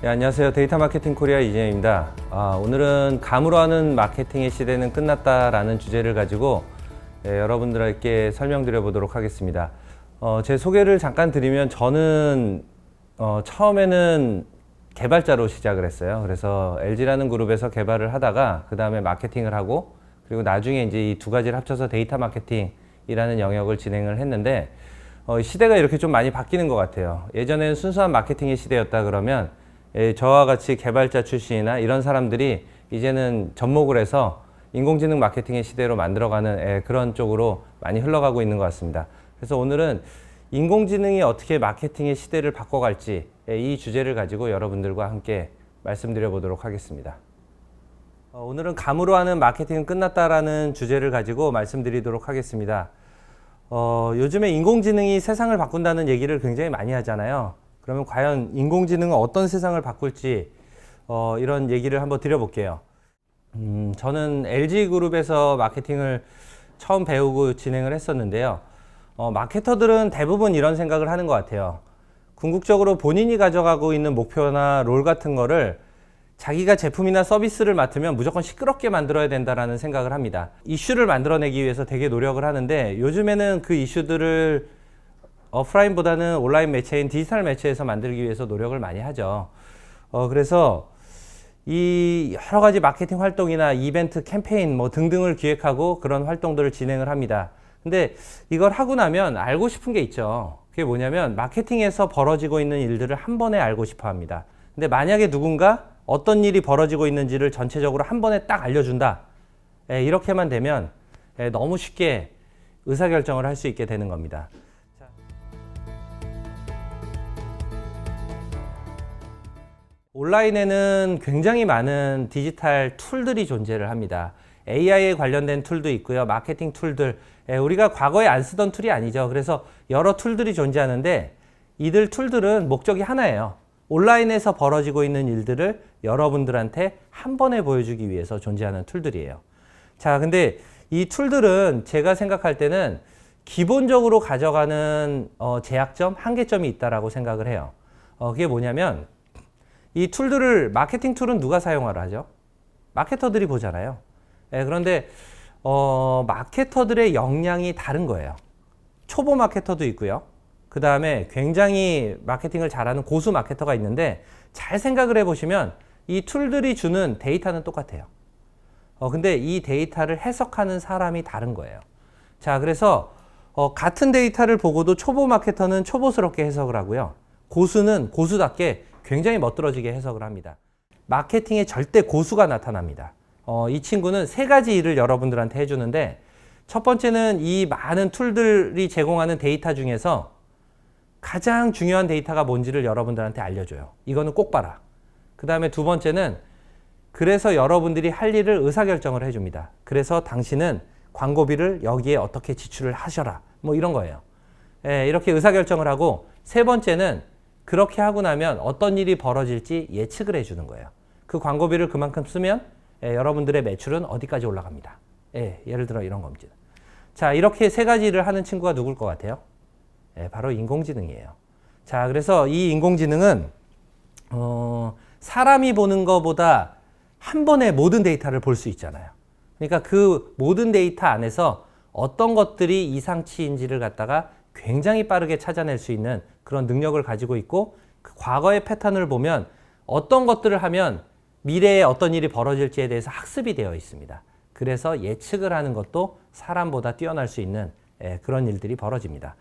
네, 안녕하세요. 데이터 마케팅 코리아 이진영입니다. 오늘은 감으로 하는 마케팅의 시대는 끝났다라는 주제를 가지고 여러분들께 설명드려 보도록 하겠습니다. 제 소개를 잠깐 드리면 저는 처음에는 개발자로 시작을 했어요. 그래서 LG라는 그룹에서 개발을 하다가 그 다음에 마케팅을 하고 그리고 나중에 이제 이 두 가지를 합쳐서 데이터 마케팅이라는 영역을 진행을 했는데 시대가 이렇게 좀 많이 바뀌는 것 같아요. 예전에는 순수한 마케팅의 시대였다 그러면 저와 같이 개발자 출신이나 이런 사람들이 이제는 접목을 해서 인공지능 마케팅의 시대로 만들어가는 그런 쪽으로 많이 흘러가고 있는 것 같습니다. 그래서 오늘은 인공지능이 어떻게 마케팅의 시대를 바꿔갈지 이 주제를 가지고 여러분들과 함께 말씀드려 보도록 하겠습니다. 오늘은 감으로 하는 마케팅은 끝났다라는 주제를 가지고 말씀드리도록 하겠습니다. 요즘에 인공지능이 세상을 바꾼다는 얘기를 굉장히 많이 하잖아요. 그러면 과연 인공지능은 어떤 세상을 바꿀지 이런 얘기를 한번 드려볼게요. 저는 LG그룹에서 마케팅을 처음 배우고 진행을 했었는데요. 마케터들은 대부분 이런 생각을 하는 것 같아요. 궁극적으로 본인이 가져가고 있는 목표나 롤 같은 거를 자기가 제품이나 서비스를 맡으면 무조건 시끄럽게 만들어야 된다라는 생각을 합니다. 이슈를 만들어내기 위해서 되게 노력을 하는데 요즘에는 그 이슈들을 오프라인보다는 온라인 매체인 디지털 매체에서 만들기 위해서 노력을 많이 하죠. 그래서 이 여러 가지 마케팅 활동이나 이벤트 캠페인 뭐 등등을 기획하고 그런 활동들을 진행을 합니다. 근데 이걸 하고 나면 알고 싶은 게 있죠. 그게 뭐냐면 마케팅에서 벌어지고 있는 일들을 한 번에 알고 싶어 합니다. 근데 만약에 누군가 어떤 일이 벌어지고 있는지를 전체적으로 한 번에 딱 알려준다. 이렇게만 되면 너무 쉽게 의사결정을 할 수 있게 되는 겁니다. 온라인에는 굉장히 많은 디지털 툴들이 존재를 합니다. AI에 관련된 툴도 있고요. 마케팅 툴들. 우리가 과거에 안 쓰던 툴이 아니죠. 그래서 여러 툴들이 존재하는데 이들 툴들은 목적이 하나예요. 온라인에서 벌어지고 있는 일들을 여러분들한테 한 번에 보여주기 위해서 존재하는 툴들이에요. 자, 근데 이 툴들은 제가 생각할 때는 기본적으로 가져가는 제약점, 한계점이 있다라고 생각을 해요. 그게 뭐냐면 이 툴들을 마케팅 툴은 누가 사용하라 하죠? 마케터들이 보잖아요. 그런데 마케터들의 역량이 다른 거예요. 초보 마케터도 있고요. 그 다음에 굉장히 마케팅을 잘하는 고수 마케터가 있는데 잘 생각을 해보시면 이 툴들이 주는 데이터는 똑같아요. 근데 이 데이터를 해석하는 사람이 다른 거예요. 자, 그래서 같은 데이터를 보고도 초보 마케터는 초보스럽게 해석을 하고요. 고수는 고수답게 굉장히 멋들어지게 해석을 합니다. 마케팅에 절대 고수가 나타납니다. 이 친구는 세 가지 일을 여러분들한테 해주는데 첫 번째는 이 많은 툴들이 제공하는 데이터 중에서 가장 중요한 데이터가 뭔지를 여러분들한테 알려줘요. 이거는 꼭 봐라. 그 다음에 두 번째는 그래서 여러분들이 할 일을 의사결정을 해줍니다. 그래서 당신은 광고비를 여기에 어떻게 지출을 하셔라. 뭐 이런 거예요. 이렇게 의사결정을 하고 세 번째는 그렇게 하고 나면 어떤 일이 벌어질지 예측을 해주는 거예요. 그 광고비를 그만큼 쓰면 여러분들의 매출은 어디까지 올라갑니다. 예를 들어 이런 겁니다. 자, 이렇게 세 가지 일을 하는 친구가 누굴 것 같아요? 바로 인공지능이에요. 자, 그래서 이 인공지능은 사람이 보는 것보다 한 번에 모든 데이터를 볼 수 있잖아요. 그러니까 그 모든 데이터 안에서 어떤 것들이 이상치인지를 갖다가 굉장히 빠르게 찾아낼 수 있는 그런 능력을 가지고 있고 그 과거의 패턴을 보면 어떤 것들을 하면 미래에 어떤 일이 벌어질지에 대해서 학습이 되어 있습니다. 그래서 예측을 하는 것도 사람보다 뛰어날 수 있는 그런 일들이 벌어집니다.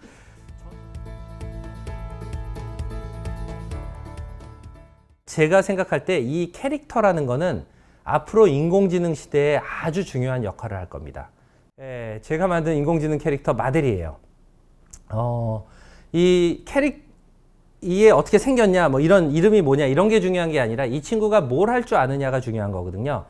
제가 생각할 때 이 캐릭터라는 거는 앞으로 인공지능 시대에 아주 중요한 역할을 할 겁니다. 제가 만든 인공지능 캐릭터 마델이에요. 이게 어떻게 생겼냐, 뭐 이런 이름이 뭐냐, 이런 게 중요한 게 아니라 이 친구가 뭘 할 줄 아느냐가 중요한 거거든요.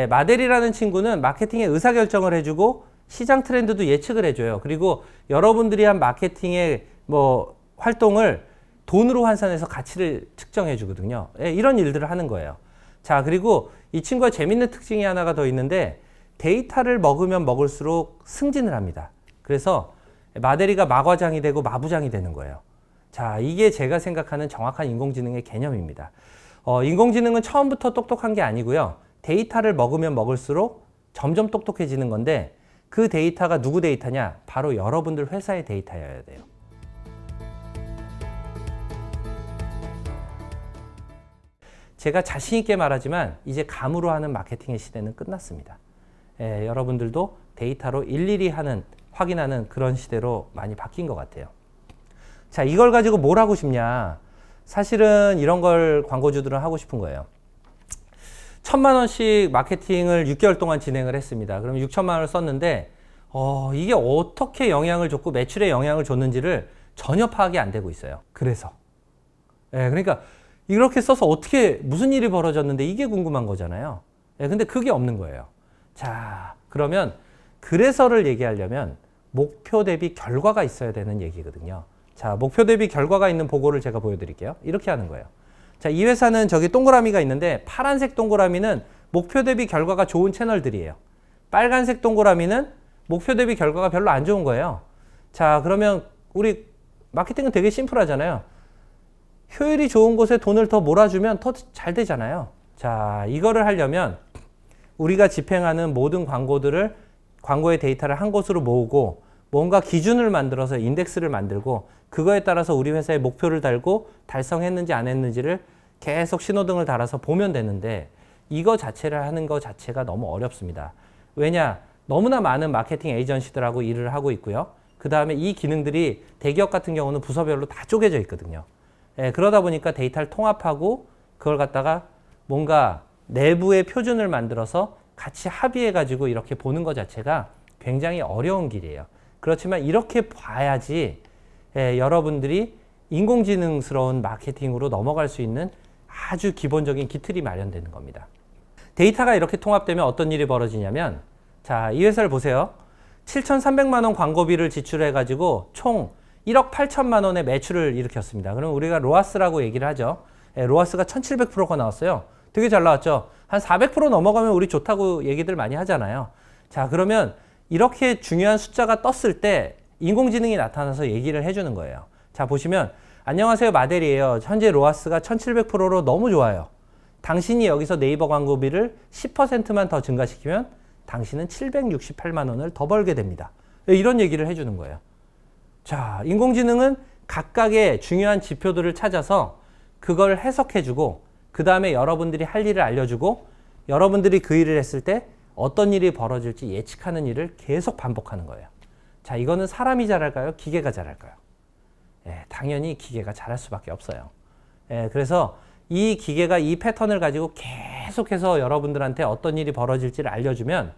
마델이라는 친구는 마케팅의 의사결정을 해주고 시장 트렌드도 예측을 해줘요. 그리고 여러분들이 한 마케팅의 뭐 활동을 돈으로 환산해서 가치를 측정해 주거든요. 이런 일들을 하는 거예요. 자, 그리고 이 친구가 재밌는 특징이 하나가 더 있는데 데이터를 먹으면 먹을수록 승진을 합니다. 그래서 마데리가 마과장이 되고 마부장이 되는 거예요. 자, 이게 제가 생각하는 정확한 인공지능의 개념입니다. 인공지능은 처음부터 똑똑한 게 아니고요. 데이터를 먹으면 먹을수록 점점 똑똑해지는 건데 그 데이터가 누구 데이터냐? 바로 여러분들 회사의 데이터여야 돼요. 제가 자신 있게 말하지만 이제 감으로 하는 마케팅의 시대는 끝났습니다. 여러분들도 데이터로 일일이 확인하는 그런 시대로 많이 바뀐 것 같아요. 자, 이걸 가지고 뭘 하고 싶냐? 사실은 이런 걸 광고주들은 하고 싶은 거예요. 1,000만 원씩 마케팅을 6개월 동안 진행을 했습니다. 그럼 6천만 원을 썼는데 이게 어떻게 영향을 줬고 매출에 영향을 줬는지를 전혀 파악이 안 되고 있어요. 그래서 그러니까 이렇게 써서 어떻게 무슨 일이 벌어졌는데 이게 궁금한 거잖아요. 근데 그게 없는 거예요. 자, 그러면 그래서를 얘기하려면 목표 대비 결과가 있어야 되는 얘기거든요. 자, 목표 대비 결과가 있는 보고를 제가 보여드릴게요. 이렇게 하는 거예요. 자, 이 회사는 저기 동그라미가 있는데 파란색 동그라미는 목표 대비 결과가 좋은 채널들이에요. 빨간색 동그라미는 목표 대비 결과가 별로 안 좋은 거예요. 자, 그러면 우리 마케팅은 되게 심플하잖아요. 효율이 좋은 곳에 돈을 더 몰아주면 더 잘 되잖아요. 자, 이거를 하려면 우리가 집행하는 모든 광고의 데이터를 한 곳으로 모으고 뭔가 기준을 만들어서 인덱스를 만들고 그거에 따라서 우리 회사의 목표를 달고 달성했는지 안 했는지를 계속 신호등을 달아서 보면 되는데 이거 자체를 하는 거 자체가 너무 어렵습니다. 왜냐? 너무나 많은 마케팅 에이전시들하고 일을 하고 있고요. 그 다음에 이 기능들이 대기업 같은 경우는 부서별로 다 쪼개져 있거든요. 그러다 보니까 데이터를 통합하고 그걸 갖다가 뭔가 내부의 표준을 만들어서 같이 합의해가지고 이렇게 보는 것 자체가 굉장히 어려운 길이에요. 그렇지만 이렇게 봐야지 여러분들이 인공지능스러운 마케팅으로 넘어갈 수 있는 아주 기본적인 기틀이 마련되는 겁니다. 데이터가 이렇게 통합되면 어떤 일이 벌어지냐면 자, 이 회사를 보세요. 7,300만 원 광고비를 지출해가지고 총 1억 8천만 원의 매출을 일으켰습니다. 그럼 우리가 로아스라고 얘기를 하죠. 로아스가 1,700%가 나왔어요. 되게 잘 나왔죠. 한 400% 넘어가면 우리 좋다고 얘기들 많이 하잖아요. 자, 그러면 이렇게 중요한 숫자가 떴을 때 인공지능이 나타나서 얘기를 해주는 거예요. 자, 보시면 안녕하세요, 마델이에요. 현재 로아스가 1,700%로 너무 좋아요. 당신이 여기서 네이버 광고비를 10%만 더 증가시키면 당신은 768만 원을 더 벌게 됩니다. 이런 얘기를 해주는 거예요. 자, 인공지능은 각각의 중요한 지표들을 찾아서 그걸 해석해주고 그 다음에 여러분들이 할 일을 알려주고 여러분들이 그 일을 했을 때 어떤 일이 벌어질지 예측하는 일을 계속 반복하는 거예요. 자, 이거는 사람이 잘할까요? 기계가 잘할까요? 당연히 기계가 잘할 수밖에 없어요. 그래서 이 기계가 이 패턴을 가지고 계속해서 여러분들한테 어떤 일이 벌어질지를 알려주면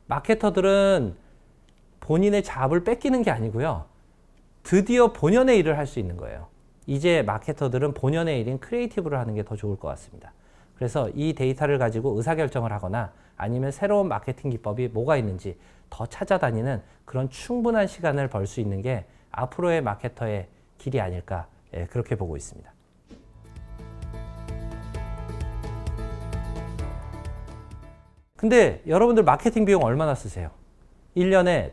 마케터들은 본인의 잡을 뺏기는 게 아니고요. 드디어 본연의 일을 할 수 있는 거예요. 이제 마케터들은 본연의 일인 크리에이티브를 하는 게 더 좋을 것 같습니다. 그래서 이 데이터를 가지고 의사결정을 하거나 아니면 새로운 마케팅 기법이 뭐가 있는지 더 찾아다니는 그런 충분한 시간을 벌 수 있는 게 앞으로의 마케터의 길이 아닐까 그렇게 보고 있습니다. 근데 여러분들 마케팅 비용 얼마나 쓰세요? 1년에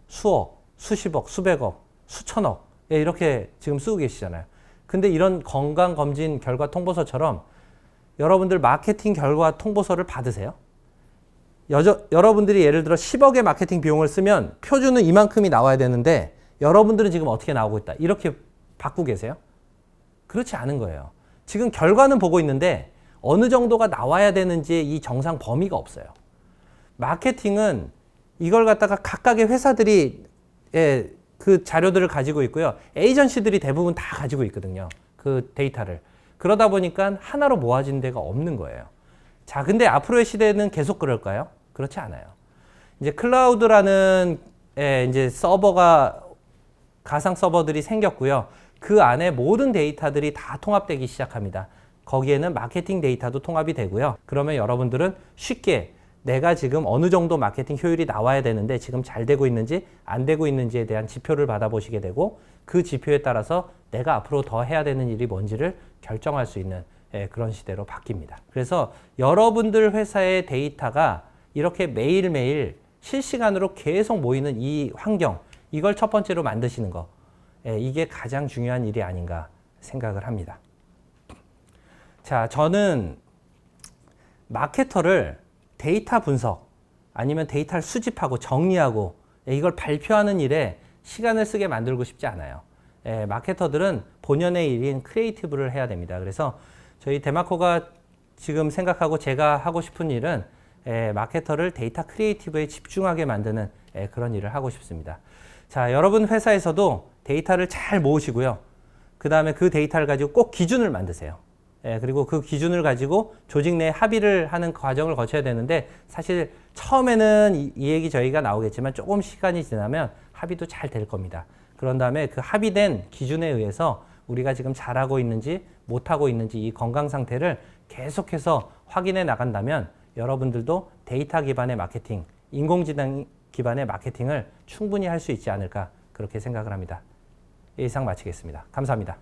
수억, 수십억, 수백억, 수천억 이렇게 지금 쓰고 계시잖아요. 근데 이런 건강검진 결과 통보서처럼 여러분들 마케팅 결과 통보서를 받으세요? 여러분들이 예를 들어 10억의 마케팅 비용을 쓰면 표준은 이만큼이 나와야 되는데 여러분들은 지금 어떻게 나오고 있다. 이렇게 받고 계세요? 그렇지 않은 거예요. 지금 결과는 보고 있는데 어느 정도가 나와야 되는지 이 정상 범위가 없어요. 마케팅은 이걸 갖다가 각각의 회사들이 그 자료들을 가지고 있고요. 에이전시들이 대부분 다 가지고 있거든요. 그 데이터를. 그러다 보니까 하나로 모아진 데가 없는 거예요. 자, 근데 앞으로의 시대는 계속 그럴까요? 그렇지 않아요. 이제 클라우드라는 이제 가상 서버들이 생겼고요. 그 안에 모든 데이터들이 다 통합되기 시작합니다. 거기에는 마케팅 데이터도 통합이 되고요. 그러면 여러분들은 쉽게 내가 지금 어느 정도 마케팅 효율이 나와야 되는데 지금 잘 되고 있는지 안 되고 있는지에 대한 지표를 받아보시게 되고 그 지표에 따라서 내가 앞으로 더 해야 되는 일이 뭔지를 결정할 수 있는 그런 시대로 바뀝니다. 그래서 여러분들 회사의 데이터가 이렇게 매일매일 실시간으로 계속 모이는 이 환경, 이걸 첫 번째로 만드시는 거, 이게 가장 중요한 일이 아닌가 생각을 합니다. 자, 저는 마케터를 데이터 분석 아니면 데이터를 수집하고 정리하고 이걸 발표하는 일에 시간을 쓰게 만들고 싶지 않아요. 마케터들은 본연의 일인 크리에이티브를 해야 됩니다. 그래서 저희 데마코가 지금 생각하고 제가 하고 싶은 일은 마케터를 데이터 크리에이티브에 집중하게 만드는 그런 일을 하고 싶습니다. 자, 여러분 회사에서도 데이터를 잘 모으시고요. 그 다음에 그 데이터를 가지고 꼭 기준을 만드세요. 그리고 그 기준을 가지고 조직 내 합의를 하는 과정을 거쳐야 되는데 사실 처음에는 이 얘기 저희가 나오겠지만 조금 시간이 지나면 합의도 잘 될 겁니다. 그런 다음에 그 합의된 기준에 의해서 우리가 지금 잘하고 있는지 못하고 있는지 이 건강 상태를 계속해서 확인해 나간다면 여러분들도 데이터 기반의 마케팅, 인공지능 기반의 마케팅을 충분히 할 수 있지 않을까 그렇게 생각을 합니다. 이상 마치겠습니다. 감사합니다.